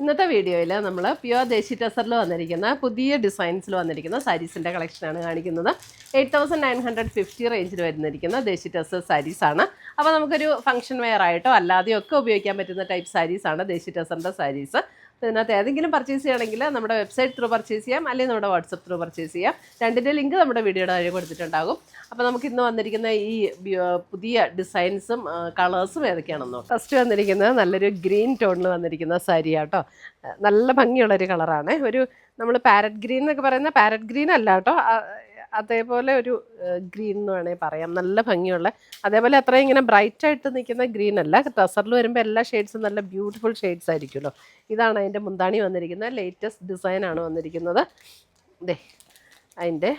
ഇന്നത്തെ വീഡിയോയിൽ നമ്മൾ പ്യുവർ ദേശി ടെസറിൽ വന്നിരിക്കുന്ന പുതിയ ഡിസൈൻസിൽ വന്നിരിക്കുന്ന സാരീസിൻ്റെ കളക്ഷനാണ് കാണിക്കുന്നത്. 8950 റേഞ്ചിൽ വരുന്നിരിക്കുന്ന ദേശി ടെസർ സാരീസാണ്. അപ്പോൾ നമുക്കൊരു ഫംഗ്ഷൻ വെയർ ആയിട്ടോ അല്ലാതെയോ ഒക്കെ ഉപയോഗിക്കാൻ പറ്റുന്ന ടൈപ്പ് സാരീസാണ് ദേശി ടെസറിൻ്റെ സാരീസ്. ഇതിനകത്ത് ഏതെങ്കിലും പർച്ചേസ് ചെയ്യണമെങ്കിൽ നമ്മുടെ വെബ്സൈറ്റ് ത്രൂ പർച്ചേസ് ചെയ്യാം, അല്ലെങ്കിൽ നമ്മുടെ വാട്സപ്പ് ത്രൂ പർച്ചേസ് ചെയ്യാം. രണ്ടിൻ്റെ ലിങ്ക് നമ്മുടെ വീഡിയോയുടെ താഴെ കൊടുത്തിട്ടുണ്ടാകും. അപ്പോൾ നമുക്ക് ഇന്ന് വന്നിരിക്കുന്ന ഈ പുതിയ ഡിസൈൻസും കളേഴ്സും ഏതൊക്കെയാണെന്നോ. ഫസ്റ്റ് വന്നിരിക്കുന്നത് നല്ലൊരു ഗ്രീൻ ടോണിൽ വന്നിരിക്കുന്ന സാരിയാട്ടോ. നല്ല ഭംഗിയുള്ളൊരു കളറാണ്. ഒരു നമ്മൾ പാരറ്റ് ഗ്രീൻ എന്നൊക്കെ പറയുന്ന പാരറ്റ് ഗ്രീൻ അല്ല കേട്ടോ, അതേപോലെ ഒരു ഗ്രീൻ എന്ന് വേണമെങ്കിൽ പറയാം. നല്ല ഭംഗിയുള്ള, അതേപോലെ അത്രയും ഇങ്ങനെ ബ്രൈറ്റായിട്ട് നിൽക്കുന്ന ഗ്രീൻ അല്ല. ടസറിൽ വരുമ്പോൾ എല്ലാ ഷെയ്ഡ്സും നല്ല ബ്യൂട്ടിഫുൾ ഷെയ്ഡ്സ് ആയിരിക്കുമല്ലോ. ഇതാണ് അതിൻ്റെ മുന്താണി വന്നിരിക്കുന്നത്. ലേറ്റസ്റ്റ് ഡിസൈനാണ് വന്നിരിക്കുന്നത്. ദേ അതിൻ്റെ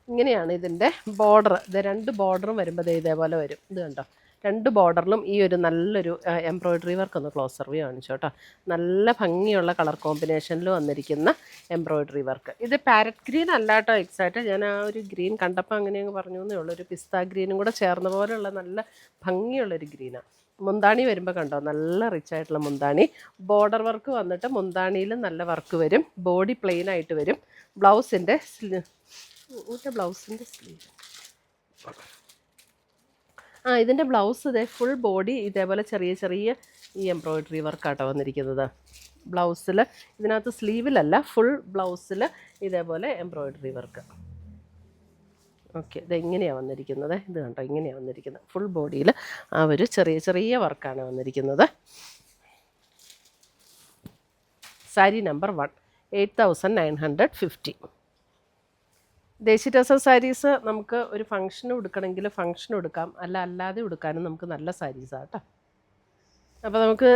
ഇങ്ങനെയാണ് ഇതിൻ്റെ ബോർഡർ. ഇത് രണ്ട് ബോർഡറും വരുമ്പോൾ ഇതേപോലെ വരും. ഇത് കണ്ടോ, രണ്ട് ബോർഡറിലും ഈ ഒരു നല്ലൊരു എംബ്രോയ്ഡറി വർക്ക് ഒന്ന് ക്ലോസർ വ്യൂ കാണിച്ചു കേട്ടോ. നല്ല ഭംഗിയുള്ള കളർ കോമ്പിനേഷനിൽ വന്നിരിക്കുന്ന എംബ്രോയ്ഡറി വർക്ക്. ഇത് പാരറ്റ് ഗ്രീൻ അല്ല കേട്ടോ എക്സാക്റ്റ്. ഞാൻ ആ ഒരു ഗ്രീൻ കണ്ടപ്പോൾ അങ്ങനെ അങ്ങ് പറഞ്ഞു എന്നേ ഉള്ളൂ. ഒരു പിസ്ത ഗ്രീനും കൂടെ ചേർന്ന പോലെയുള്ള നല്ല ഭംഗിയുള്ളൊരു ഗ്രീനാണ്. മുന്താണി വരുമ്പോൾ കണ്ടോ, നല്ല റിച്ച് ആയിട്ടുള്ള മുന്താണി. ബോർഡർ വർക്ക് വന്നിട്ട് മുന്താണിയിൽ നല്ല വർക്ക് വരും. ബോഡി പ്ലെയിൻ ആയിട്ട് വരും. ബ്ലൗസിൻ്റെ സ്ലീവ് ഇതിൻ്റെ ബ്ലൗസ് ഇതേ ഫുൾ ബോഡി ഇതേപോലെ ചെറിയ ചെറിയ ഈ എംബ്രോയ്ഡറി വർക്കാട്ടോ വന്നിരിക്കുന്നത്. ബ്ലൗസിൽ ഇതിനകത്ത് സ്ലീവിലല്ല, ഫുൾ ബ്ലൗസിൽ ഇതേപോലെ എംബ്രോയ്ഡറി വർക്ക്. ഓക്കെ, ഇതെങ്ങനെയാണ് വന്നിരിക്കുന്നത്. ഇത് കണ്ടോ, ഇങ്ങനെയാണ് വന്നിരിക്കുന്നത്. ഫുൾ ബോഡിയിൽ ആ ഒരു ചെറിയ ചെറിയ വർക്കാണ് വന്നിരിക്കുന്നത്. സാരി നമ്പർ 1 8950. ദേശി ടെസർ സാരീസ് നമുക്ക് ഒരു ഫംഗ്ഷന് ഉടുക്കണമെങ്കിൽ ഫംഗ്ഷന് ഉടുക്കാം, അല്ലാതെ ഉടുക്കാനും നമുക്ക് നല്ല സാരീസാണ് കേട്ടോ. അപ്പോൾ നമുക്ക്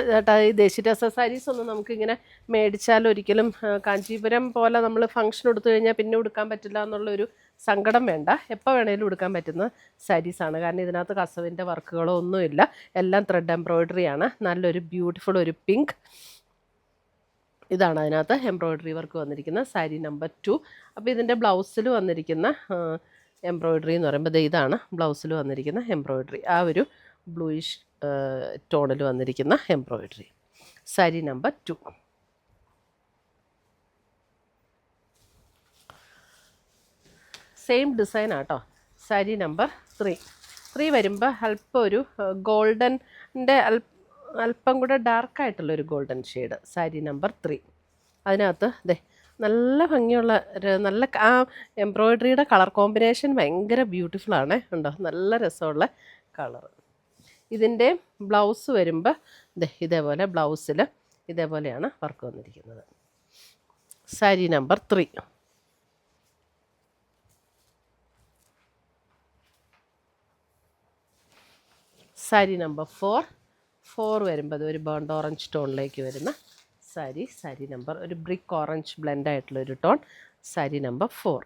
ഈ ദേശി ടെസർ സാരീസ് ഒന്നും നമുക്കിങ്ങനെ മേടിച്ചാൽ ഒരിക്കലും കാഞ്ചീപുരം പോലെ നമ്മൾ ഫംഗ്ഷൻ എടുത്തു കഴിഞ്ഞാൽ പിന്നെ ഉടുക്കാൻ പറ്റില്ല എന്നുള്ളൊരു സങ്കടം വേണ്ട. എപ്പോൾ വേണേലും ഉടുക്കാൻ പറ്റുന്ന സാരീസാണ്. കാരണം ഇതിനകത്ത് കസവിൻ്റെ വർക്കുകളോ ഒന്നുമില്ല. എല്ലാം ത്രെഡ് എംബ്രോയ്ഡറിയാണ്. നല്ലൊരു ബ്യൂട്ടിഫുൾ ഒരു പിങ്ക്. ഇതാണ് അതിനകത്ത് എംബ്രോയ്ഡറി വർക്ക് വന്നിരിക്കുന്നത്. സാരി നമ്പർ 2. അപ്പോൾ ഇതിൻ്റെ ബ്ലൗസിൽ വന്നിരിക്കുന്ന എംബ്രോയ്ഡറി എന്ന് പറയുമ്പോൾ ഇതാണ് ബ്ലൗസിൽ വന്നിരിക്കുന്ന എംബ്രോയ്ഡറി. ആ ഒരു ബ്ലൂയിഷ് ടോണിൽ വന്നിരിക്കുന്ന embroidery. Sari number 2. Same design ആട്ടോ. സാരി നമ്പർ 3 വരുമ്പോൾ അല്പം ഒരു ഗോൾഡൻ്റെ അല്പം കൂടെ ഡാർക്കായിട്ടുള്ളൊരു ഗോൾഡൻ ഷെയ്ഡ്. സാരി നമ്പർ 3. അതിനകത്ത് നല്ല ഭംഗിയുള്ള നല്ല ആ എംബ്രോയ്ഡറിയുടെ കളർ കോമ്പിനേഷൻ ഭയങ്കര ബ്യൂട്ടിഫുള്ളാണ്. ഉണ്ടോ, നല്ല രസമുള്ള കളർ. ഇതിൻ്റെ ബ്ലൗസ് വരുമ്പോൾ ഇതേപോലെ ബ്ലൗസിൽ ഇതേപോലെയാണ് വർക്ക് വന്നിരിക്കുന്നത്. സാരി നമ്പർ 3. സാരി നമ്പർ 4 വരുമ്പോൾ ഒരു ബേൺഡ് ഓറഞ്ച് ടോണിലേക്ക് വരുന്ന സാരി. സാരി നമ്പർ ഒരു ബ്രിക്ക് ഓറഞ്ച് ബ്ലെൻഡ് ആയിട്ടുള്ളൊരു tone. Sari number 4.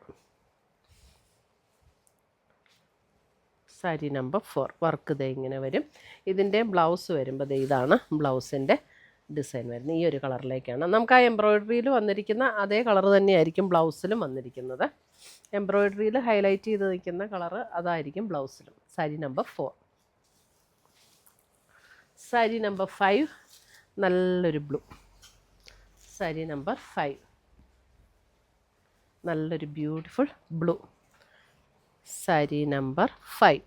Sari number 4 work ഇങ്ങനെ വരും. ഇതിൻ്റെ ബ്ലൗസ് വരുമ്പോൾ ഇതാണ് ബ്ലൗസിൻ്റെ ഡിസൈൻ വരുന്നത്. ഈ ഒരു കളറിലേക്കാണ്. നമുക്ക് ആ എംബ്രോയ്ഡറിയിൽ വന്നിരിക്കുന്ന അതേ കളർ തന്നെയായിരിക്കും ബ്ലൗസിലും വന്നിരിക്കുന്നത്. എംബ്രോയ്ഡറിയിൽ ഹൈലൈറ്റ് ചെയ്ത് നിൽക്കുന്ന കളറ് അതായിരിക്കും ബ്ലൗസിലും. സാരി നമ്പർ 4. സാരി നമ്പർ 5 നല്ലൊരു ബ്ലൂ. സാരി നമ്പർ 5 നല്ലൊരു beautiful blue. Sari number 5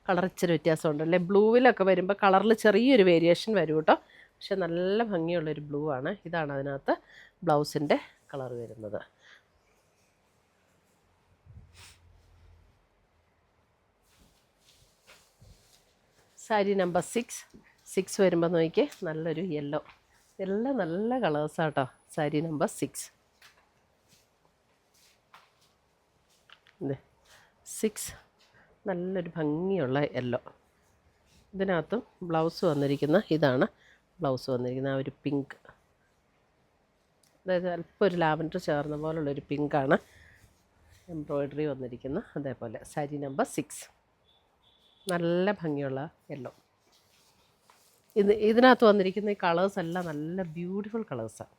colour ഇച്ചിരി വ്യത്യാസമുണ്ടല്ലേ. ബ്ലൂവിലൊക്കെ വരുമ്പോൾ കളറിൽ ചെറിയൊരു വേരിയേഷൻ വരും കേട്ടോ. പക്ഷെ നല്ല ഭംഗിയുള്ളൊരു ബ്ലൂ ആണ്. ഇതാണ് അതിനകത്ത് ബ്ലൗസിൻ്റെ കളർ വരുന്നത്. സാരി നമ്പർ 6 വരുമ്പോൾ നോക്കിയേ, നല്ലൊരു യെല്ലോ. എല്ലാം നല്ല കളേഴ്സാട്ടോ. സാരി നമ്പർ 6. 6 നല്ലൊരു ഭംഗിയുള്ള യെല്ലോ. ഇതിനകത്തും ബ്ലൗസ് വന്നിരിക്കുന്ന ഇതാണ് ബ്ലൗസ് വന്നിരിക്കുന്ന ആ ഒരു പിങ്ക്. അതായത് അല്പം ഒരു ലാവൻഡർ ചേർന്ന പോലുള്ളൊരു പിങ്കാണ് എംബ്രോയ്ഡറി വന്നിരിക്കുന്ന. അതേപോലെ സാരി നമ്പർ 6 നല്ല ഭംഗിയുള്ള യെല്ലോ. ഇതിനകത്ത് വന്നിരിക്കുന്ന ഈ കളേഴ്സ് എല്ലാം നല്ല ബ്യൂട്ടിഫുൾ കളേഴ്സാണ്.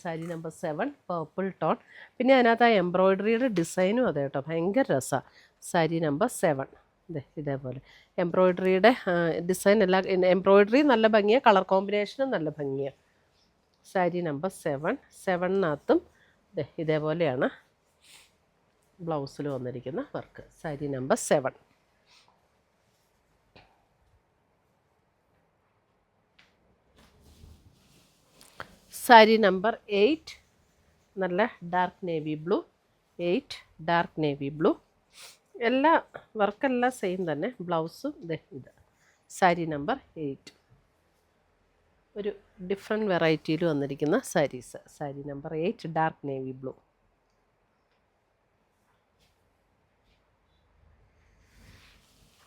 Sari number 7 purple tone. പിന്നെ അതിനകത്ത് ആ എംബ്രോയ്ഡറിയുടെ ഡിസൈനും അതെ കേട്ടോ, ഭയങ്കര രസമാണ്. സാരി നമ്പർ 7. ഇതേപോലെ എംബ്രോയ്ഡറിയുടെ ഡിസൈൻ എല്ലാം എംബ്രോയ്ഡറി നല്ല ഭംഗിയാണ്, കളർ കോമ്പിനേഷനും നല്ല ഭംഗിയാണ്. സാരി നമ്പർ 7. 7-നകത്തും ഇതേപോലെയാണ് ബ്ലൗസിൽ വന്നിരിക്കുന്ന work. Sari number 7. Sari number 8 നല്ല dark navy blue. 8 dark navy blue. എല്ലാ വർക്കെല്ലാം സെയിം തന്നെ. ബ്ലൗസും ഇത്. സാരി നമ്പർ 8 ഒരു ഡിഫറെൻറ്റ് വെറൈറ്റിയിൽ വന്നിരിക്കുന്ന saris. Sari number 8 dark navy blue.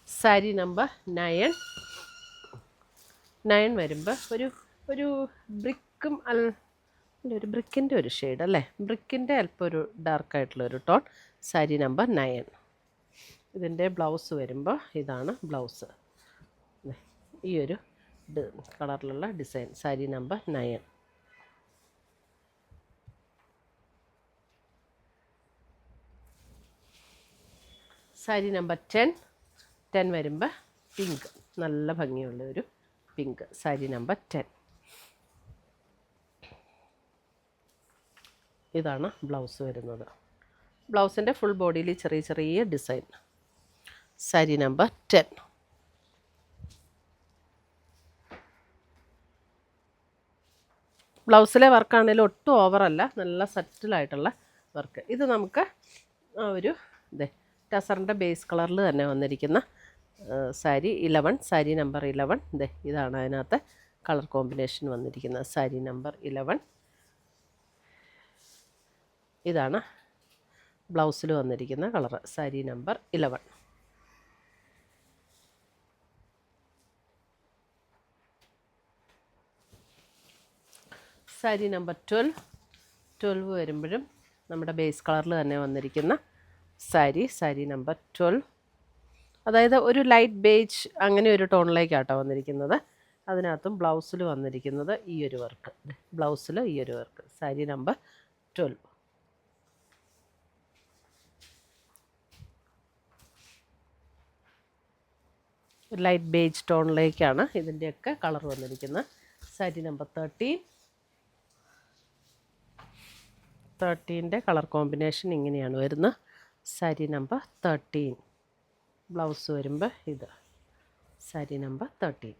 Sari number 9. 9 വരുമ്പോൾ ഒരു ബ്രിക്കും ഒരു ബ്രിക്കിൻ്റെ ഒരു ഷെയ്ഡ് അല്ലേ, ബ്രിക്കിൻ്റെ അല്പം ഒരു ഡാർക്കായിട്ടുള്ളൊരു ടോൺ. സാരി നമ്പർ 9. ഇതിൻ്റെ ബ്ലൗസ് വരുമ്പോൾ ഇതാണ് ബ്ലൗസ്, ഈ ഒരു കളറിലുള്ള design. Sari number 9. Sari number 10. 10 വരുമ്പോൾ പിങ്ക്, നല്ല ഭംഗിയുള്ള ഒരു പിങ്ക്. സാരി നമ്പർ 10. ഇതാണ് ബ്ലൗസ് വരുന്നത്. ബ്ലൗസിൻ്റെ ഫുൾ ബോഡിയിൽ ചെറിയ ചെറിയ ഡിസൈൻ. സാരി നമ്പർ 10. ബ്ലൗസിലെ വർക്കാണെങ്കിലും ഒട്ടും ഓവറല്ല, നല്ല സെറ്റിലായിട്ടുള്ള വർക്ക്. ഇത് നമുക്ക് ഒരു ടസറിൻ്റെ ബേസ് കളറിൽ തന്നെ വന്നിരിക്കുന്ന സാരി 11. സാരി നമ്പർ 11. ഇതാണ് അതിനകത്ത് കളർ കോമ്പിനേഷൻ വന്നിരിക്കുന്നത്. സാരി നമ്പർ 11. ഇതാണ് ബ്ലൗസിൽ വന്നിരിക്കുന്ന colour. Sari number 11. Sari number 12. 12 വരുമ്പോഴും നമ്മുടെ ബേസ് കളറിൽ തന്നെ വന്നിരിക്കുന്ന സാരി. സാരി നമ്പർ 12. അതായത് ഒരു ലൈറ്റ് ബേജ് അങ്ങനെ ഒരു ടോണിലേക്കാട്ടോ വന്നിരിക്കുന്നത്. അതിനകത്തും ബ്ലൗസിൽ വന്നിരിക്കുന്നത് ഈ ഒരു വർക്ക്. ബ്ലൗസിൽ ഈ ഒരു work. Sari number 12. Light beige ടോണിലേക്കാണ് ഇതിൻ്റെയൊക്കെ കളർ വന്നിരിക്കുന്നത്. സാരി നമ്പർ 13. 13ൻ്റെ കളർ കോമ്പിനേഷൻ ഇങ്ങനെയാണ് വരുന്നത്. സാരി നമ്പർ 13. ബ്ലൗസ് വരുമ്പോൾ ഇത്. സാരി നമ്പർ 13.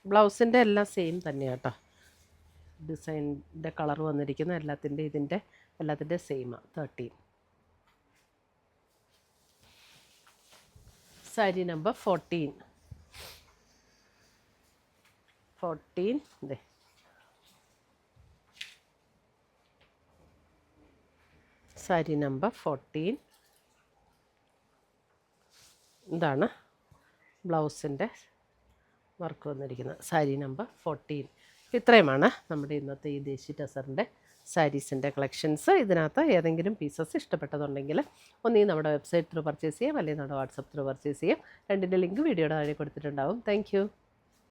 ബ്ലൗസിൻ്റെ എല്ലാം സെയിം തന്നെയാണ് കേട്ടോ. ഡിസൈനിൻ്റെ കളർ വന്നിരിക്കുന്ന എല്ലാത്തിൻ്റെ സെയിമാണ്. 13. സാരി നമ്പർ 14. 14 സാരി നമ്പർ 14. ഇതാണ് ബ്ലൗസിൻ്റെ വർക്ക് വന്നിരിക്കുന്നത്. സാരി നമ്പർ 14. ഇത്രയുമാണ് നമ്മുടെ ഇന്നത്തെ ഈ ദേശി ടസറിൻ്റെ സാരീസിൻ്റെ കളക്ഷൻസ്. ഇതിനകത്ത് ഏതെങ്കിലും പീസസ് ഇഷ്ടപ്പെട്ടതുണ്ടെങ്കിൽ ഒന്നീ നമ്മുടെ വെബ്സൈറ്റ് ത്രൂ പർച്ചേസ് ചെയ്യാം, അല്ലെങ്കിൽ നമ്മുടെ വാട്സപ്പ് ത്രൂ പർച്ചേസ് ചെയ്യാം. രണ്ടിൻ്റെ ലിങ്ക് വീഡിയോയുടെ താഴെ കൊടുത്തിട്ടുണ്ടാവും. താങ്ക്